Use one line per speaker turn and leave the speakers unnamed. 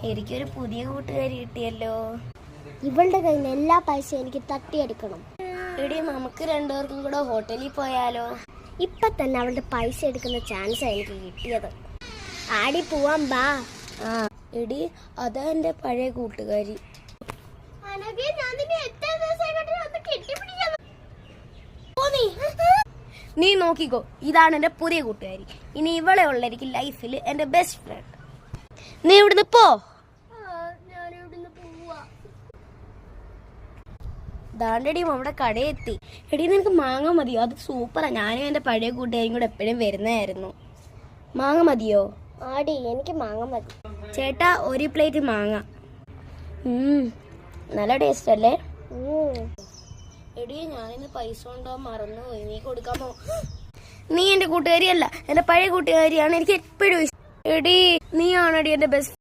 എനിക്കൊരു പുതിയ കൂട്ടുകാരി കിട്ടിയല്ലോ.
ഇവളുടെ കയ്യിൽ നിന്ന് എല്ലാ പൈസയും എനിക്ക് തട്ടിയെടുക്കണം.
എടി നമുക്ക് രണ്ടുപേർക്കും കൂടെ ഹോട്ടലിൽ പോയാലോ?
ഇപ്പൊ തന്നെ അവളുടെ പൈസ എടുക്കുന്ന ചാൻസ് എനിക്ക് കിട്ടിയത്. ആടി പോവാൻ ബാ.
ആ എടി, അതാ എന്റെ പഴയ കൂട്ടുകാരി. നീ നോക്കിക്കോ, ഇതാണ് എന്റെ പുതിയ കൂട്ടുകാരി. ഇനി ഇവളെ ഉള്ളായിരിക്കും ലൈഫിൽ എന്റെ ബെസ്റ്റ് ഫ്രണ്ട്. നീ ഇവിടുന്ന് പോ. ദാണ്ടടി അവിടെ കടയെത്തി. എടി നിനക്ക് മാങ്ങ മതിയോ? അത് സൂപ്പറാ. ഞാനും എന്റെ പഴയ കൂട്ടുകാരും കൂടെ എപ്പോഴും വരുന്നതായിരുന്നു. മാങ്ങ മതിയോ?
ആടി എനിക്ക് മാങ്ങ മതി.
ചേട്ടാ, ഒരു പ്ലേറ്റ് മാങ്ങ. നല്ല ടേസ്റ്റ് അല്ലേ? എടി, ഞാനിന്ന് പൈസ കൊണ്ടുപോകാൻ മറന്നുപോയി. നീ കൊടുക്കാമോ? നീ എന്റെ കൂട്ടുകാരിയല്ല, എന്റെ പഴയ കൂട്ടുകാരിയാണ്. എനിക്ക് എപ്പോഴും എടി, നീ ആണടി എന്റെ ബെസ്റ്റ്